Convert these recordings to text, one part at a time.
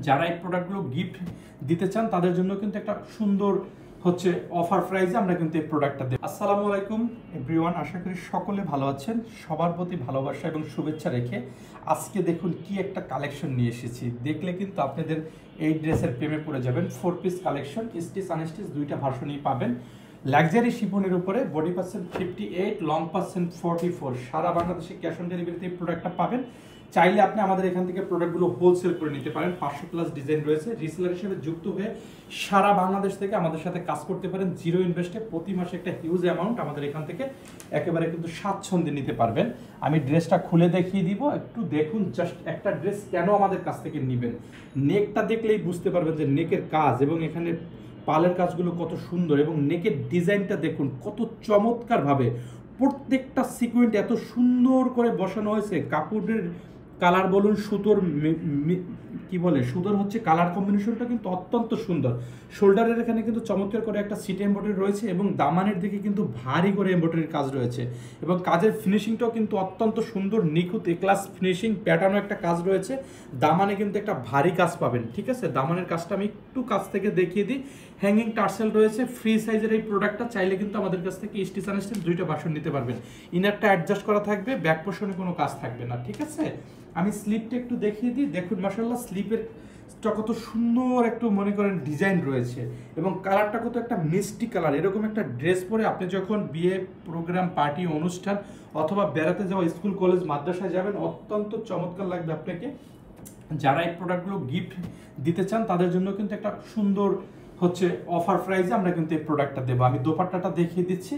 যারা এই প্রোডাক্টগুলো গিফট দিতে চান তাদের জন্য কিন্তু একটা সুন্দর হচ্ছে অফার প্রাইসে আমরা কিন্তু এই প্রোডাক্টটা দিই। আসসালামু আলাইকুম এভরিওয়ান, আশা করি সকলে ভালো আছেন। সবার প্রতি ভালোবাসা এবং শুভেচ্ছা রেখে আজকে দেখুন কি একটা কালেকশন নিয়ে এসেছি। দেখলে কিন্তু আপনাদের এই ড্রেসের প্রেমে পড়ে যাবেন। 4 পিস কালেকশন, স্টিচ আনস্টিচ দুইটা ভার্সনই পাবেন। লাক্সারি শিফনের উপরে বডি পার্সেন্ট 58, লং পার্সেন্ট 44। সারা বাংলাদেশে ক্যাশ অন ডেলিভারিতে এই প্রোডাক্টটা পাবেন। চাইলে আপনি আমাদের এখান থেকে প্রোডাক্টগুলো হোলসেল করে নিতে পারেন। 500+ ডিজাইন রয়েছে। রিসেলার হিসেবে যুক্ত হয়ে সারা বাংলাদেশ থেকে আমাদের সাথে কাজ করতে পারেন জিরো ইনভেস্টে। প্রতি মাসে একটা হিউজ অ্যামাউন্ট আমাদের এখান থেকে একেবারে কিন্তু স্বাচ্ছন্দ্যে নিতে পারবেন। আমি ড্রেসটা খুলে দেখিয়ে দিব, একটু দেখুন জাস্ট একটা ড্রেস কেন আমাদের কাছ থেকে নেবেন। নেকটা দেখলেই বুঝতে পারবেন যে নেকের কাজ এবং এখানে পালের কাজগুলো কত সুন্দর, এবং নেকের ডিজাইনটা দেখুন কত চমৎকারভাবে প্রত্যেকটা সিকুয়েন্ট এত সুন্দর করে বসানো হয়েছে। কাপড়ের কালার বলুন, সুতোর কি বলে সুতোর হচ্ছে কালার কম্বিনেশনটা কিন্তু অত্যন্ত সুন্দর। শোল্ডারের এখানে কিন্তু চমৎকার করে একটা সিট এমব্রয়ডারি রয়েছে এবং দামানের দিকে কিন্তু ভারী করে এমব্রয়ডারির কাজ রয়েছে এবং কাজের ফিনিশিংটাও কিন্তু অত্যন্ত সুন্দর, নিখুঁত এ ক্লাস ফিনিশিং প্যাটার্নও একটা কাজ রয়েছে। দামানে কিন্তু একটা ভারী কাজ পাবেন, ঠিক আছে। দামানের কাজটা আমি একটু কাছ থেকে দেখিয়ে দিই। হ্যাঙ্গিং টার্সেল রয়েছে। ফ্রি সাইজের এই প্রোডাক্টটা চাইলে কিন্তু আমাদের কাছ থেকে স্টিচ আনস্টিচ দুইটা ভার্সন নিতে পারবেন। ইনারটা অ্যাডজাস্ট করা থাকবে, ব্যাক পোর্শনে কোনো কাজ থাকবে না, ঠিক আছে। আমি স্লিপটা একটু দেখিয়ে দিই। দেখুন মাশাআল্লাহ স্লিপের কত সুন্দর একটু মনে করেন ডিজাইন রয়েছে এবং কালারটা কত একটা মিষ্টি কালার। এরকম একটা ড্রেস পরে আপনি যখন বিয়ে প্রোগ্রাম, পার্টি, অনুষ্ঠান অথবা বেড়াতে যাওয়া, স্কুল কলেজ মাদ্রাসায় যাবেন, অত্যন্ত চমৎকার লাগবে আপনাকে। যারা এই প্রোডাক্টগুলো গিফট দিতে চান তাদের জন্য কিন্তু একটা সুন্দর হচ্ছে অফার প্রাইসে আমরা কিন্তু এই প্রোডাক্টটা দেবো। আমি দোপাট্টাটা দেখিয়ে দিচ্ছি।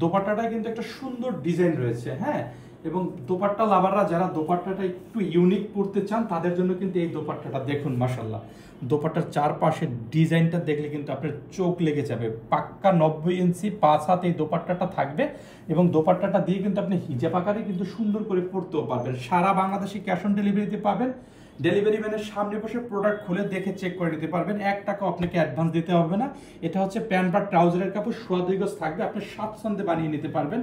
দোপাট্টাটায় কিন্তু একটা সুন্দর ডিজাইন রয়েছে, হ্যাঁ। এবং দোপাট্টা লাভাররা যারা দোপাট্টাটা একটু ইউনিক পড়তে চান তাদের জন্য কিন্তু এই দোপাট্টাটা দেখুন মাশাআল্লাহ। দোপাট্টার চারপাশের ডিজাইনটা দেখলে কিন্তু আপনার চোখ লেগে যাবে। পাক্কা 90 ইঞ্চি 5 হাত এই দোপাট্টাটা থাকবে এবং দোপাট্টাটা দিয়ে কিন্তু আপনি হিজাব আকারে কিন্তু সুন্দর করে পড়তেও পারবেন। সারা বাংলাদেশে ক্যাশ অন ডেলিভারিতে পাবেন। ডেলিভারি ম্যানের সামনে বসে প্রোডাক্ট খুলে দেখে চেক করে নিতে পারবেন। 1 টাকা আপনাকে অ্যাডভান্স দিতে হবে না। এটা হচ্ছে প্যান্ট বা ট্রাউজারের কাপড়, সোয়া 2 গজ থাকবে, আপনি স্বাচ্ছন্দ্যে বানিয়ে নিতে পারবেন।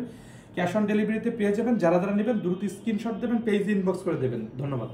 ক্যাশ অন ডেলিভারিতে পেয়ে যাবেন। যারা যারা নেবেন দ্রুত স্ক্রিনশট দেবেন, পেজ ইনবক্স করে দেবেন। ধন্যবাদ।